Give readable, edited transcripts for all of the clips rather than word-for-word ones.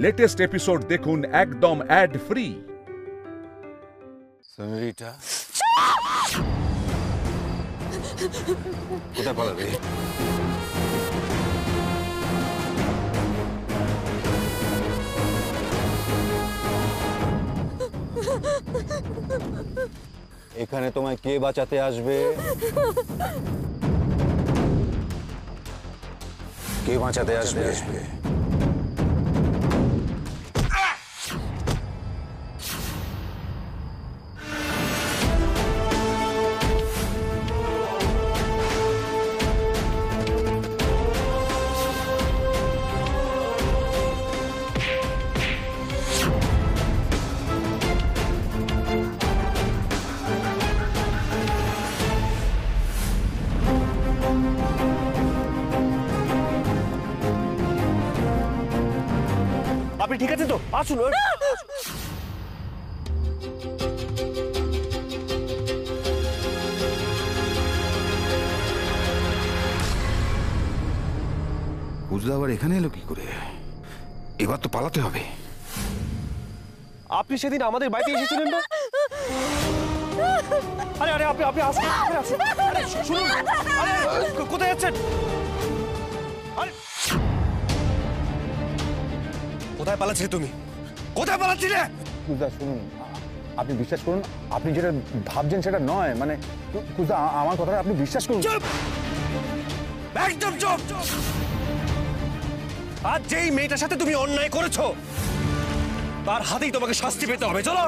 Latest episode দেখুন একদম add free. সেনরিটা কোথায় পালাবে? এখানে তোমায় কে বাঁচাতে আসবে? কে বাঁচাতে আসবে? আপনি ঠিক আছে তো? আসুন। কুজদা আবার এখানে এলো কি করে? এবার তো পালাতে হবে। আপনি সেদিন আমাদের বাড়িতে এসেছিলেন না? আরে আরে আপনি আসুন। আরে শুনুন, আরে কোথায় যাচ্ছেন? আরে কোথায় পালাচ্ছিলে তুমি? কোথায় পালাচ্ছিলে? কুজদা শুনুন, আপনি বিশ্বাস করুন, আপনি যেটা ভাবছেন সেটা নয়। মানে কুজদা, আমার কথাটা আপনি বিশ্বাস করুন। চুপ! একদম চুপ! আজ যেই মেয়েটার সাথে তুমি অন্যায় করেছো তার হাতেই তোমাকে শাস্তি পেতে হবে। চলো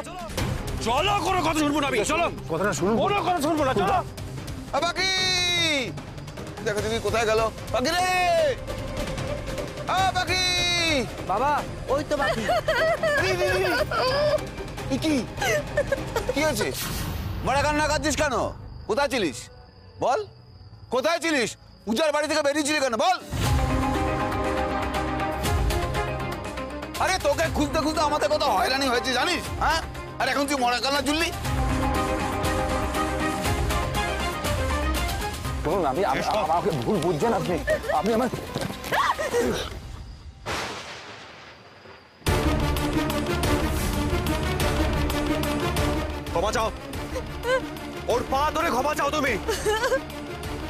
চলো, কোনো কথা শুনবো না আমি। চলো, কথাটা শুনুন। কোনো কথা শুনবো না। চলো। বাকি দেখো তুমি কোথায় গেল? বাকি রে, বাকি বাবা, ওই তো বাকি। কি কি আছে? মারা কান্না কাঁদছিস কেন? কোথায় ছিলিস বল? কোথায় ছিলিস? পূজার বাড়ি থেকে বেরিয়েছিলি কেন বল? আরে তোকে খুঁজতে খুঁজতে আমাদের কত হয়রানি হয়েছে জানিস? হ্যাঁ, আর এখন তুই মরা কান্না জুললি? শুনুন, আমাকে ভুল বুঝছেন আপনি। আপনি আমার ক্ষমা চাও, ওর পা ধরে ক্ষমা চাও।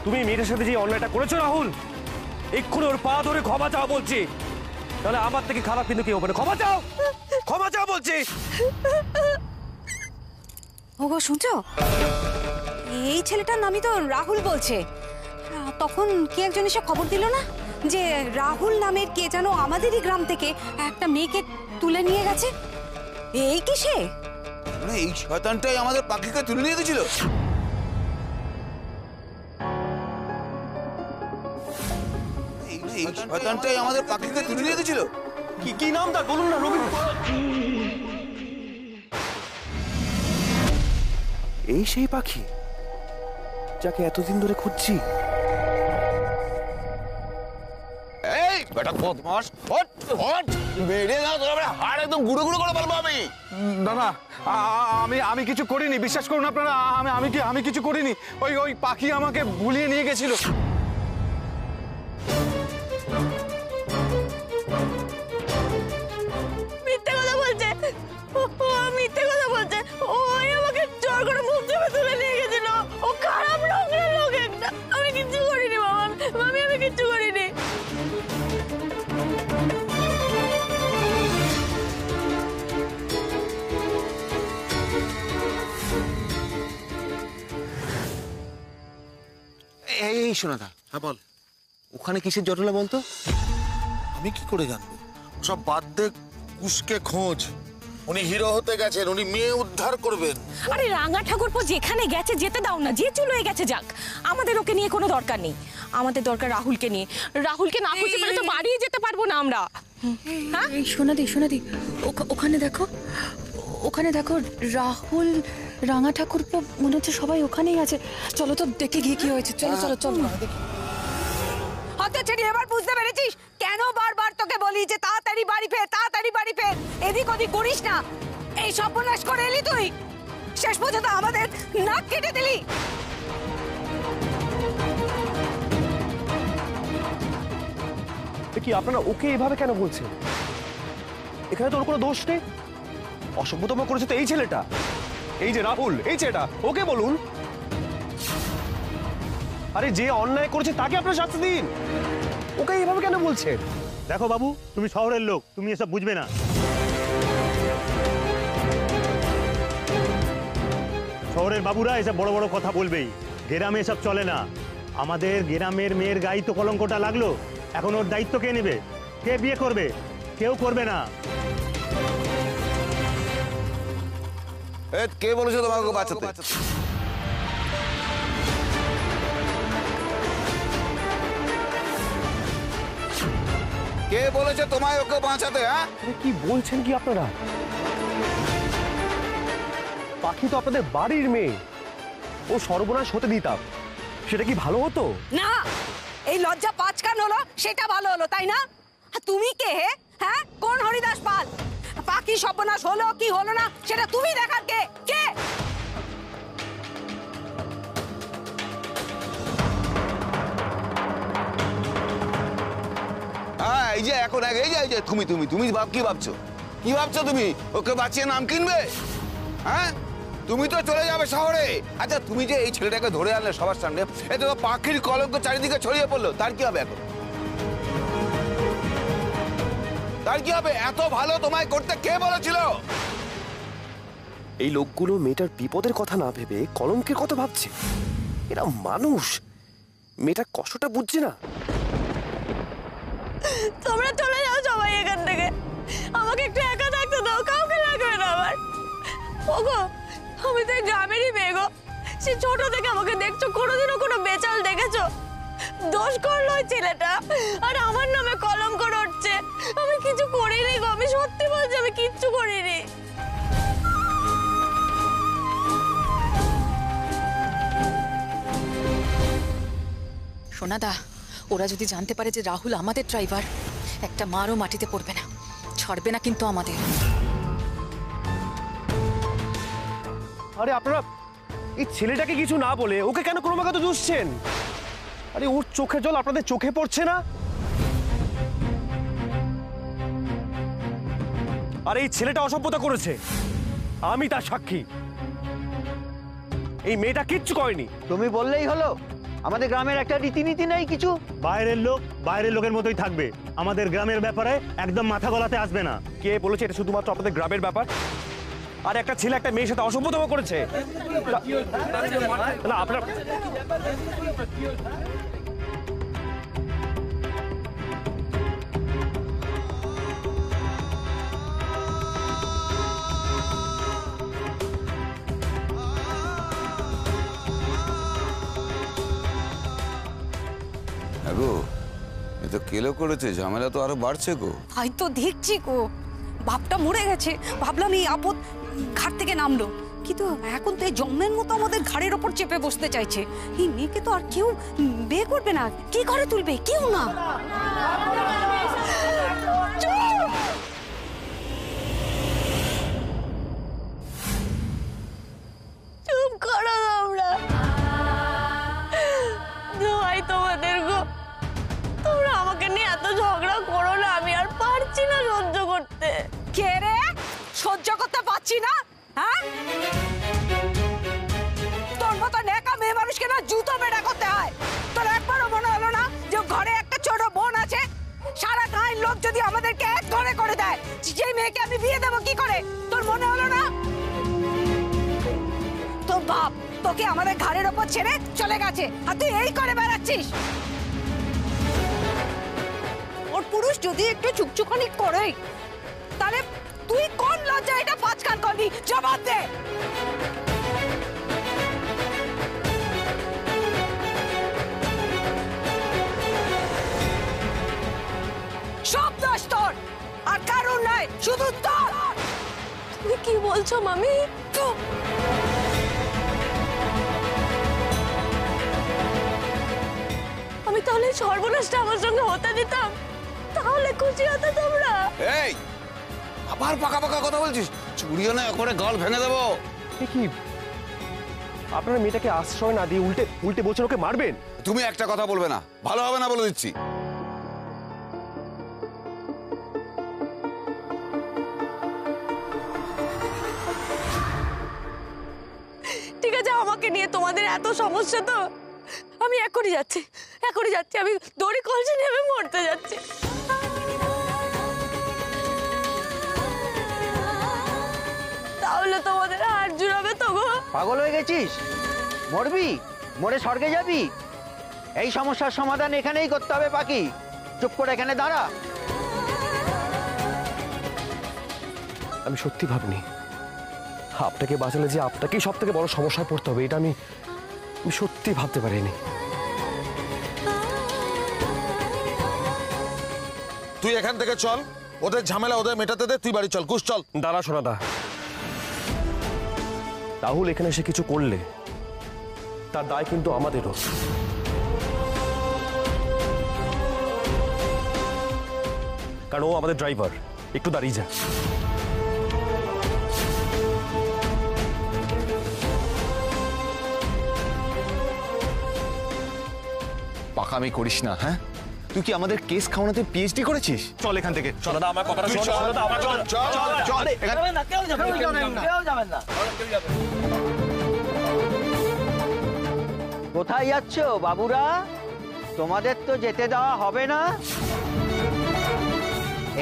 তুমি মেয়েটার সাথে যে অন্যায়টা করেছো রাহুল, এক্ষুনি ওর পা ধরে ক্ষমা চাও বলছি। তাহলে আমার থেকে খারাপ কিন্তু কেউ হবে না। ক্ষমা চাও, ক্ষমা চাও বলছি। ওগো শুনছো, এই ছেলেটার নামই তো রাহুল বলছে। তখন কে একজন এসে খবর দিল না যে রাহুল নামের কে যেন আমাদেরই গ্রাম থেকে একটা মেয়েকে তুলে নিয়ে গেছে। এই কি সে? মানে এই শয়তানটাই আমাদের পাখিকে তুলে নিয়ে গেছিল? এই শয়তানটাই আমাদের পাখিকে তুলে নিয়ে গেছিল? কি নাম তার বলুন না। রবি, এই সেই পাখি যাকে এতদিন ধরে খুঁজছি। এই বেটা বদমাস, হট হট মেরে না তোরা, হাড় একদম গুঁড়ো গুঁড়ো করে বলবো আমি। দাদা, আমি কিছু করিনি, বিশ্বাস করুন আপনারা। আমি কিছু করিনি। ওই পাখি আমাকে ভুলিয়ে নিয়ে গেছিল। মিথ্যে কথা বলছে, মিথ্যে কথা বলছে। ওই আমাকে জোর করে মুখ চেপে তুলে নিয়ে গেছিল। ও খারাপ লোক একটা। আমি কিচ্ছু করিনি বাবা, আমি কিচ্ছু করিনি। এই শোনাদা, হ্যাঁ বল, ওখানে কিসের জটলা বলতো? আমি কি করে জানবো? সব বাদ দে, কুশকে খোঁজ। উনি হিরো হতে গেছেন, উনি মেয়ে উদ্ধার করবেন। আরে রাঙা ঠাকুরপো যেখানে গেছে যেতে দাও না, যে চলে গেছে যাক। আমাদের ওকে নিয়ে কোনো দরকার নেই, আমাদের দরকার রাহুলকে নিয়ে। রাহুলকে না খুঁজে পেলে তো বাড়িয়ে যেতে পারবো না আমরা। হ্যাঁ সোনাদি, ওখানে দেখো রাহুল, রাঙা ঠাকুরপো, মনে হচ্ছে সবাই ওখানেই আছে। চলো তো দেখে গিয়ে কি হয়েছে। চলো। হতচ্ছাড়ি, এবার বুঝতে পেরেছিস কেন বারবার তোকে বলি যে তাড়াতাড়ি বাড়ি ফের। এদিক ওদিক করিস না। এই সর্বনাশ করে এলি তুই, শেষ পর্যন্ত আমাদের নাক কেটে দিলি। কি আপনারা ওকে এভাবে কেন বলছেন? এখানে তোর কোনো দোষ নেই। অসভ্যতম করেছে তো এই ছেলেটা, এই যে রাহুল, এই ছেলেটা, ওকে বলুন। আরে যে অন্যায় করেছে তাকে আপনারা শাস্তি দিন, ওকে এইভাবে কেন বলছেন? দেখো বাবু, তুমি শহরের লোক, তুমি এসব বুঝবে না। শহরের বাবুরা এসব বড় বড় কথা বলবেই, গ্রামে এসব চলে না। আমাদের গ্রামের মেয়ের গায়ে তো কলঙ্কটা লাগলো, এখন ওর দায়িত্ব কে নেবে? কে বিয়ে করবে? কেউ করবে না। কে বলেছে তোমাকে বাঁচাতে? কে বলেছে তোমায় ওকে বাঁচাতে? হ্যাঁ, কি বলছেন কি আপনারা? পাখি তো আপনাদের বাড়ির মেয়ে, ও সর্বনাশ হতে দিতাম, সেটা কি ভালো হতো? না, এই লজ্জা পাঁচকান হলো সেটা ভালো হলো, তাই না? আর তুমি কে হে? হ্যাঁ, কোন হরিদাস পাল? পাখি সর্বনাশ হলো কি হলো না সেটা তুমি দেখার কে? কে? হ্যাঁ, এই যে এখন এই যে তুমি তুমি তুমি কি ভাবছো? কি ভাবছো তুমি? ওকে বাঁচিয়ে নাম কিনবে? হ্যাঁ, তুমি তো চলে যাবে শহরে। আচ্ছা, তুমি যে এই ছেলেটাকে ধরে আনলে সবার সামনে, এতে তো পাখির কলঙ্ক চারিদিকে ছড়িয়ে পড়লো, তার কি হবে এখন? তার কি হবে? এত ভালো তোমায় করতে কে বলেছিল? এই লোকগুলো মেয়েটার বিপদের কথা না ভেবে কলঙ্কের কথা ভাবছে। এরা মানুষ, মেয়েটার কষ্টটা বুঝছে না। তোমরা চলে যাও সবাই এখান থেকে, আমাকে একটু একা থাকতে দাও, কাউকে লাগবে না আমার। ওগো, আমি তো এই গ্রামেরই মেয়ে গো, সে ছোট থেকে আমাকে দেখছো, কোনোদিনও কোনো বেচাল দেখেছো? দোষ করলো ওই ছেলেটা, আর আমার নামে কলঙ্ক রটছে। আমি কিছু করিনি গো, আমি সত্যি বলছি, আমি কিচ্ছু করিনি। সোনাদা, ওরা যদি জানতে পারে যে রাহুল আমাদের ড্রাইভার, একটা মারও মাটিতে পড়বে না, ছাড়বে না কিন্তু আমাদের। আরে আপনারা এই ছেলেটাকে কিছু না বলে ওকে কেন ক্রমাগত দুষছেন? আরে ওর চোখের জল আপনাদের চোখে পড়ছে না? আর এই ছেলেটা অসভ্যতা করেছে, আমি তার সাক্ষী। এই মেয়েটা কিচ্ছু করেনি। তুমি বললেই হলো? আমাদের গ্রামের একটা রীতিনীতি নেই কিছু? বাইরের লোক বাইরের লোকের মতোই থাকবে, আমাদের গ্রামের ব্যাপারে একদম মাথা গলাতে আসবে না। কে বলেছে এটা শুধুমাত্র আপনাদের গ্রামের ব্যাপার? আর একটা ছেলে একটা মেয়ের সাথে অসভ্যতম করেছে না আপনার। গো, এ তো কেলো করেছে, ঝামেলা তো আরো বাড়ছে গো। তাই তো দেখছি গো, বাপটা মরে গেছে, ভাবলাম এই আপদ ঘাট থেকে নামলো, কিন্তু এখন তো এই জন্মের মতো আমাদের ঘাড়ের ওপর চেপে বসতে চাইছে। এই মেয়েকে তো আর কেউ বিয়ে করবে না, কি করে তুলবে? কেউ না। চুপ করো তোমরা, দোহাই তোমাদের গো, তোমরা আমাকে নিয়ে এত ঝগড়া করো না, আমি আর পারছি না সহ্য করতে। কে রে? সহ্য করতে পারছি না? হ্যাঁ, তোর মতো নেকা মেয়ে মানুষকে না জুতো বেড়া করতে হয়। তোর একবারও মনে হলো না যে ঘরে একটা ছোট বোন আছে? সারা গাঁয়ের লোক যদি আমাদেরকে এক ঘরে করে দেয়, সেই মেয়েকে আমি বিয়ে দেবো কি করে? তোর মনে হলো না? তোর বাপ তোকে আমাদের ঘাড়ের ওপর ছেড়ে চলে গেছে, আর তুই এই করে বেড়াচ্ছিস। ওর পুরুষ যদি একটু চুকচুকানি করে, তাহলে তুই কোন লজ্জা এটা পাঁচকান করবি? জবাব দে। সব দোষ তোর, আর কারণ নয়, শুধু তোর। তুমি কি বলছো মামি? আমি তাহলে সর্বনাশটা আমার সঙ্গে হতে দিতাম, তাহলে খুশি হতো তোমরা? এই, আবার পাকা পাকা কথা বলছিস? চুরিও না করে গাল ভেঙে দেবো। কি আপনারা মেয়েটাকে আশ্রয় না দিয়ে উল্টে উল্টে বলছেন ওকে মারবেন? তুমি একটা কথা বলবে না, ভালো হবে না বলে দিচ্ছি। তোমাদের এত সমস্যা তো আমি এখনই যাচ্ছি আমি দড়ি কলসি নেমে মরতে যাচ্ছি। তাহলে তোমাদের হাত জুড়াবে তো গো? পাগল হয়ে গেছিস? মরবি, মরে স্বর্গে যাবি? এই সমস্যার সমাধান এখানেই করতে হবে পাখি। চুপ করে এখানে দাঁড়া। আমি সত্যি ভাবিনি আপনাকে বাঁচালে যে আপনাকেই সব থেকে বড় সমস্যায় পড়তে হবে, এটা আমি সত্যি ভাবতে পারিনি। তুই এখান থেকে চল, ওদের ঝামেলা ওদের মেটাতে দে, তুই বাড়ি চল। কুশ চল। দাঁড়া সোনাদা, রাহুল এখানে এসে কিছু করলে তার দায় কিন্তু আমাদেরও। কারণ ও আমাদের ড্রাইভার। একটু দাঁড়িয়ে যা। পাকামি করিস না। হ্যাঁ, তুই কি আমাদের কেস খাওয়ানোতে পিএইচডি করেছিস? চল এখান থেকে। চল দাদা, আমার কথাটা শোন। চল দাদা, আমার চল চল চল। কেউ যাবেন না। কোথায় যাচ্ছ বাবুরা? তোমাদের তো যেতে দেওয়া হবে না।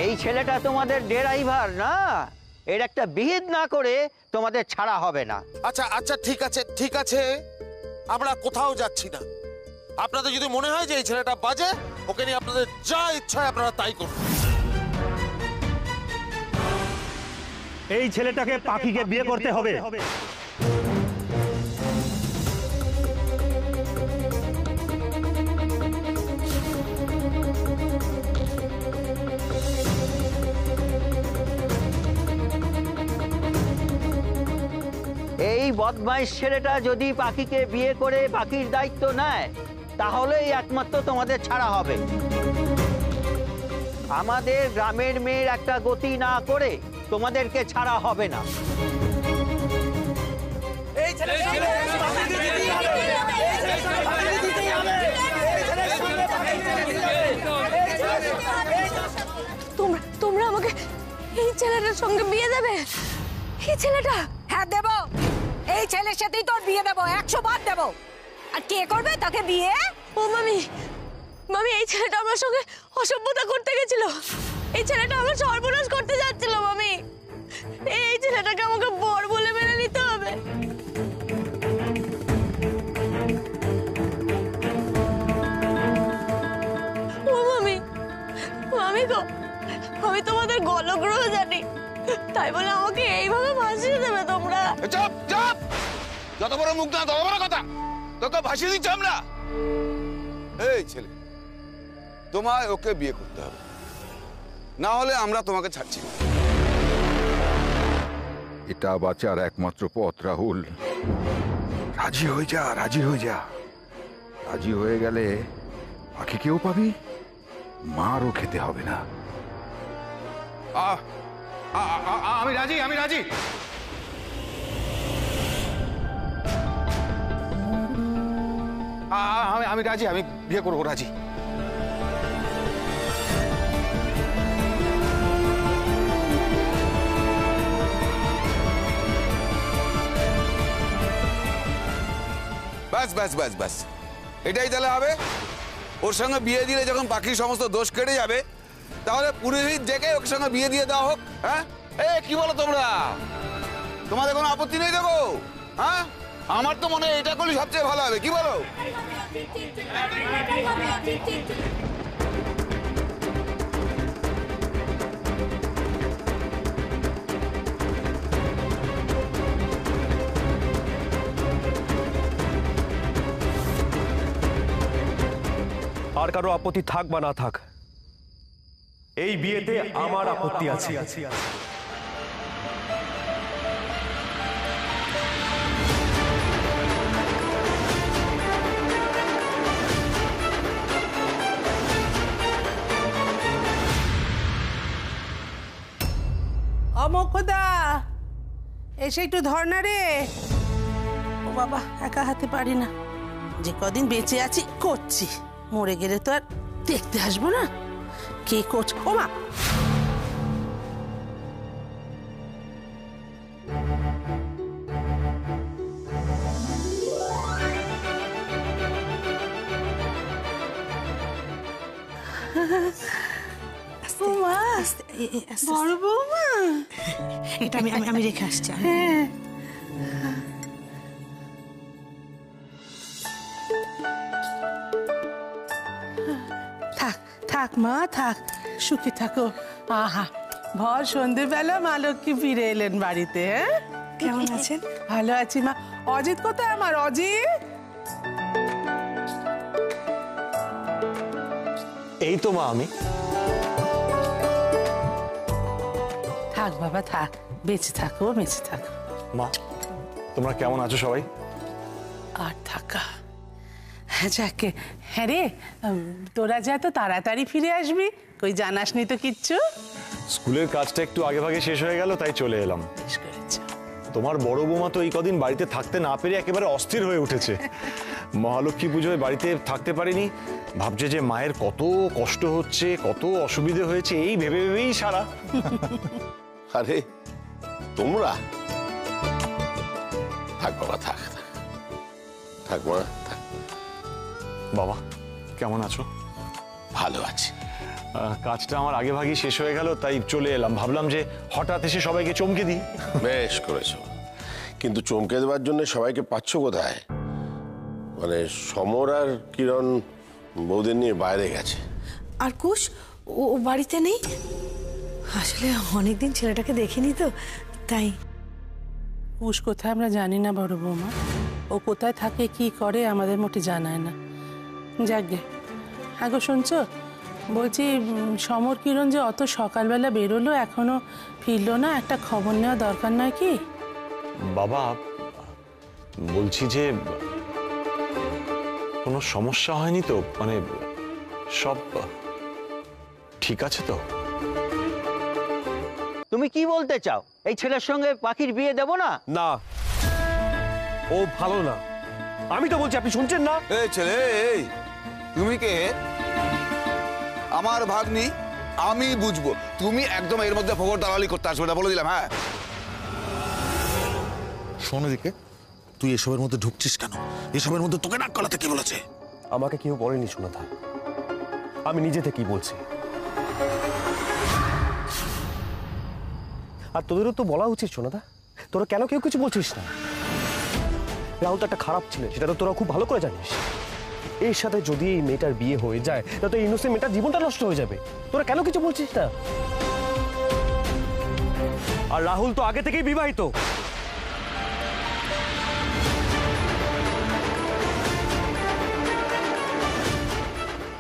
এই ছেলেটা তোমাদের ড্রাইভার না, এর একটা বিহিত না করে তোমাদের ছাড়া হবে না। আচ্ছা আচ্ছা, ঠিক আছে, আমরা কোথাও যাচ্ছি না। আপনাদের যদি মনে হয় যে এই ছেলেটা বাজে, ওকে নিয়ে আপনাদের যা ইচ্ছা আপনারা তাই করুন। এই ছেলেটাকে পাখিকে বিয়ে করতে হবে। এই বদমাইশ ছেলেটা যদি পাখিকে বিয়ে করে পাখির দায়িত্ব নেয়, তাহলেই একমাত্র তোমাদের ছাড়া হবে। আমাদের গ্রামের মেয়ের একটা গতি না করে তোমাদেরকে ছাড়া হবে না। তোমরা আমাকে এই ছেলেটার সঙ্গে বিয়ে দেবে? এই ছেলেটা? হ্যাঁ দেব। এই ছেলের সাথেই তোর বিয়ে দেবো, 100 বার দেবো। আর কে করবে তাকে বিয়ে? ও মামি, এই ছেলেটা আমার সঙ্গে অসভ্যতা করতে গেছিল। এই ছেলেটা আমার সর্বনাশ করতে যাচ্ছিল মামি। এই ছেলেটাকে আমাকে বর বলে মেনে নিতে হবে। ও মামি গো, আমি তোমাদের গলগ্রহ জানি, তাই বলে আমাকে এইভাবে ভাসিয়ে দেবে তোমরা? চুপ চুপ, যত বড় মুখ না তত বড় কথা। তোকে ভাসিয়ে দিচ্ছি আমরা? এই ছেলে, তোমায় ওকে বিয়ে করতে হবে, না হলে আমরা তোমাকে ছাড়ছি না। এটা বাঁচার একমাত্র পথ রাহুল। রাজি হয়ে যা, রাজি হয়ে যা। রাজি হয়ে গেলে পাখিকেও পাবি, মারও খেতে হবে না। আমি রাজি। আমি রাজি। আমি বিয়ে করবো, রাজি। ব্যাস ব্যাস ব্যাস ব্যাস, এটাই তাহলে হবে। ওর সঙ্গে বিয়ে দিলে যখন পাখির সমস্ত দোষ কেটে যাবে, তাহলে পুরোহিত ডেকে ওর সঙ্গে বিয়ে দিয়ে দেওয়া হোক। হ্যাঁ, কি বলো তোমরা? তোমাদের কোনো আপত্তি নেই দেখো? হ্যাঁ, আমার তো মনে হয় এটা করলে সবচেয়ে ভালো হবে, কি বলো? আর কারো আপত্তি থাক বা না থাক, এই বিয়েতে আমার আপত্তি আছে। অমোখদা, এসে একটু ধর না রে। ও বাবা, একা হাতে পারি না। যে কদিন বেঁচে আছি করছি, মরে গেলে তো আর দেখতে আসবো না। কে করছে? ও মা, আস্তে বড় বৌমা, এটা আমি রেখে আসছি। হ্যাঁ থাক থাক মা থাক, সুখী থাকো। আহা, ভর সন্ধ্যেবেলা মা লক্ষ্মী ফিরে এলেন বাড়িতে। হ্যাঁ কেমন আছেন? ভালো আছি মা। অজিত কোথায় আমার অজিত? এই তো মা আমি। থাক বাবা থাক, বেঁচে থাকো বেঁচে থাকো। মা তোমরা কেমন আছো সবাই? আর থাকা যাকে। হ্যাঁ রে, তোরা যা তো তাড়াতাড়ি ফিরে আসবি, কই জানাসনি তো কিচ্ছু। স্কুলের কাজটা একটু আগে ভাগে শেষ হয়ে গেল, তাই চলে এলাম। তোমার বড় বৌমা তো এই কদিন বাড়িতে থাকতে না পেরে একেবারে অস্থির হয়ে উঠেছে। মহালক্ষ্মী পুজোয় বাড়িতে থাকতে পারিনি, ভাবছে যে মায়ের কত কষ্ট হচ্ছে, কত অসুবিধে হয়েছে, এই ভেবে ভেবেই সারা। আরে তোমরা থাক বাবা, থাক থাক মা থাক। বাবা কেমন আছো? ভালো আছি। কাজটা আমার আগে ভাগে শেষ হয়ে গেল, তাই চলে এলাম। ভাবলাম যে হঠাৎ এসে সবাইকে চমকে দিই। বেশ করেছো, কিন্তু চমকে দেওয়ার জন্য সবাইকে পাচ্ছ কোথায়? মানে সমর আর কিরণ বৌদের নিয়ে বাইরে গেছে। আর কুশ ও বাড়িতে নেই। আসলে অনেকদিন ছেলেটাকে দেখিনি তো, তাই। কুশ কোথায় আমরা জানি না বড় বৌমা, ও কোথায় থাকে কি করে আমাদের মোটে জানায় না। যাকগে। হ্যাঁ গো শুনছো, বলছি সমর কিরণ যে অত সকালবেলা বেরোলো এখনো ফিরলো না, একটা খবর নেওয়া দরকার নয় কি? বাবা বলছি যে কোনো সমস্যা হয়নি তো, মানে সব ঠিক আছে তো? তুমি কি বলতে চাও? এই ছেলের সঙ্গে পাখির বিয়ে দেব না? না, ও ভালো না। আমি তো বলছি, আপনি শুনছেন না? এই ছেলে, এই তুমি কে? আমার ভাগ্নি, আমি বুঝবো। তুমি একদম এর মধ্যে ফোকর দালালি করতে আসবে না, বলে দিলাম। হ্যাঁ শোন এদিকে, তুই এসবের মধ্যে ঢুকছিস কেন? এসবের মধ্যে তোকে নাক গলাতে কে বলেছে? আমাকে কেউ বলেনি সুনাথা, আমি নিজে থেকেই বলছি। আর তোদেরও তো বলা উচিত সুনাথা, তোরা কেন কেউ কিছু বলছিস না? রাহুল তো একটা খারাপ ছেলে, সেটা তো তোরা খুব ভালো করে জানিস। এর সাথে যদি এই মেয়েটার বিয়ে হয়ে যায়, তাহলে তো ইনোসেন্ট মেয়েটার জীবনটা নষ্ট হয়ে যাবে। তোরা কেন কিছু বলছিস না? আর রাহুল তো আগে থেকেই বিবাহিত।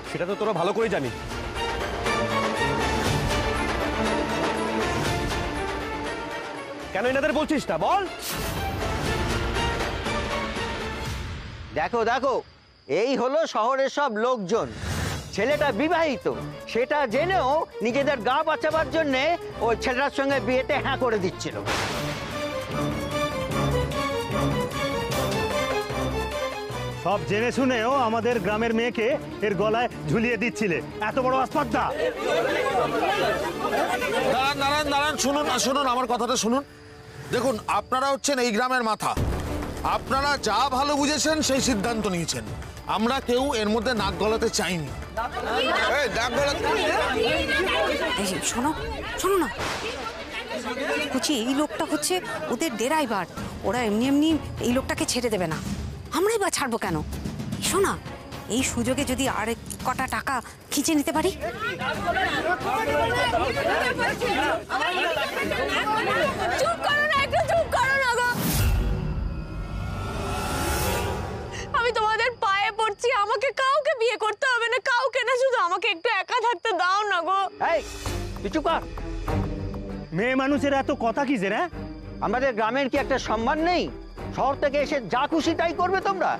সেটা তো তোরা ভালো করে জানিস। কেন এনাদের বলছিস না বল? দেখো দেখো, এই হলো শহরের সব লোকজন। ছেলেটা বিবাহিত, সেটা জেনেও নিজেদের গা বাঁচাবার জন্যে ওই ছেলেটার সঙ্গে বিয়েতে হ্যাঁ করে দিচ্ছিল। সব জেনে শুনেও আমাদের গ্রামের মেয়েকে এর গলায় ঝুলিয়ে দিচ্ছিলে, এত বড় আসপাদ্দা। দাঁড়ান দাঁড়ান, শুনুন শুনুন, আমার কথাটা শুনুন। দেখুন, আপনারা হচ্ছেন এই গ্রামের মাথা। আপনারা যা ভালো বুঝেছেন সেই সিদ্ধান্ত নিয়েছেন। আমরা কেউ এর মধ্যে নাক গলাতে চাইনি। শোনো শোনো না, বলছি এই লোকটা হচ্ছে ওদের ড্রাইভার। ওরা এমনি এমনি এই লোকটাকে ছেড়ে দেবে না, আমরাই বা ছাড়বো কেন? শোনা, এই সুযোগে যদি আর কটা টাকা খিঁচে নিতে পারি। চুপ করো না, একটু চুপ করো না গো। আমি তোমাদের পায়ে পড়ছি, আমাকে কাউকে বিয়ে করতে হবে না, কাউকে না, শুধু আমাকে একটু একা থাকতে দাও না গো। এই কিছু কর। মেয়ে মানুষের এত কথা কি যে? আমাদের গ্রামের কি একটা সম্মান নেই? শহর থেকে এসে যা খুশি তাই করবে তোমরা?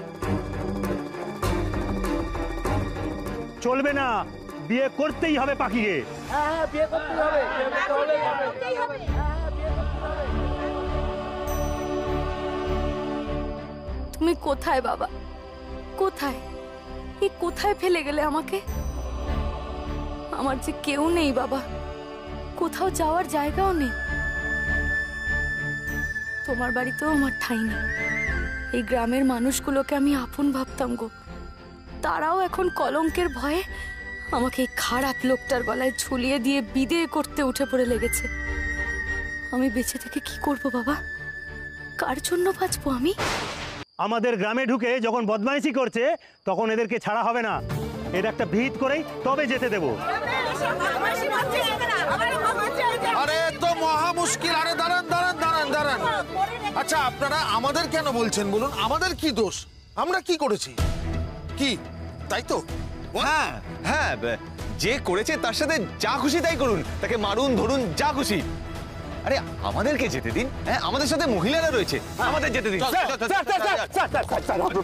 চলবে না, বিয়ে করতেই হবে পাখিকে। হ্যাঁ, বিয়ে করতেই হবে। তুমি কোথায় বাবা, কোথায়? এই কোথায় ফেলে গেলে আমাকে? আমার যে কেউ নেই বাবা, কোথাও যাওয়ার জায়গাও নেই। তোমার বাড়িতেও আমার ঠাঁই নেই। এই গ্রামের মানুষগুলোকে আমি আপন ভাবতাম গো, তারাও এখন কলঙ্কের ভয়ে আমাকে এই খারাপ লোকটার গলায় ঝুলিয়ে দিয়ে বিদেয় করতে উঠে পড়ে লেগেছে। আমি বেঁচে থেকে কি করব বাবা? কার জন্য বাঁচবো আমি? আমাদের গ্রামে ঢুকে যখন বদমাইশি করছে তখন এদেরকে ছাড়া হবে না। এর একটা ভিত করেই তবে যেতে দেবো। আরে তো মহা মুশকিল। আরে দাঁড়ান দাঁড়ান দাঁড়ান দাঁড়ান। আচ্ছা আপনারা আমাদের কেন বলছেন বলুন? আমাদের কি দোষ? আমরা কি করেছি? কি তাই তো? হ্যাঁ হ্যাঁ, যে করেছে তার সাথে যা খুশি তাই করুন, তাকে মারুন ধরুন যা খুশি। আরে আমাদেরকে যেতে দিন। হ্যাঁ, আমাদের সাথে মহিলারা রয়েছে, আমাদের যেতে দিন।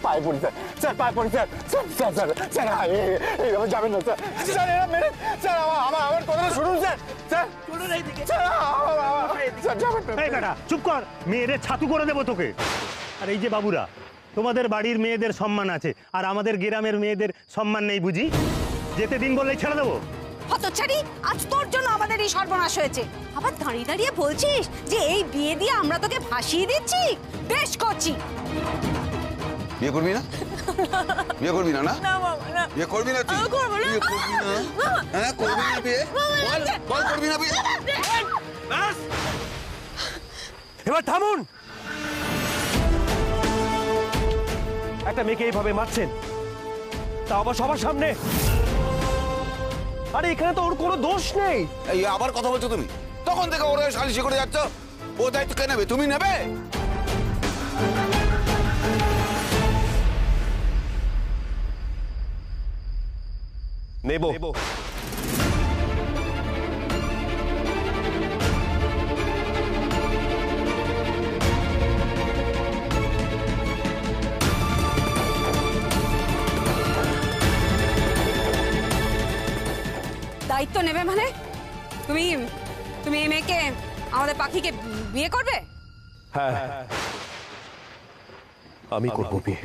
পায়ে পড়ি স্যার, স্যার পায়ে পড়ি স্যার, স্যার স্যার স্যার এইভাবে যাবেন না স্যার, স্যার এরা মেরে স্যার আমার কথাটা শুনুন স্যার, স্যার স্যার যাবেন না। এই বেটা চুপ কর, মেয়েদের ছাতু করে দেবো তোকে। আর এই যে বাবুরা, তোমাদের বাড়ির মেয়েদের সম্মান আছে আর আমাদের গ্রামের মেয়েদের সম্মান নেই বুঝি? যেতে দিন বললেই ছেড়ে দেবো? হতচ্ছাড়ি, আজ তোর জন্য আমাদের এই সর্বনাশ হয়েছে। আবার দাঁড়িয়ে দাঁড়িয়ে বলছিস যে এই বিয়ে দিয়ে আমরা তোকে ফাঁসিয়ে দিচ্ছি? বেশ করছি। বিয়ে করবি না? বিয়ে করবি না? না না বাবা না, বিয়ে করবি না তুই? করবো না। বিয়ে করবি না? হ্যাঁ করবি না বিয়ে? বল বল করবি না বিয়ে? এবার থামুন। একটা মেয়েকে এইভাবে মারছেন, তা আবার সবার সামনে। আরে এখানে তো ওর কোনো দোষ নেই। এই আবার কথা বলছো তুমি? তখন থেকে ওরা সালিশি করে যাচ্ছ। ও দায়িত্ব কে নেবে? তুমি নেবে? নেব। দায়িত্ব নেবে মানে? তুমি তুমি এই মেয়েকে, আমাদের পাখিকে বিয়ে করবে? হ্যাঁ, আমি করবো বিয়ে।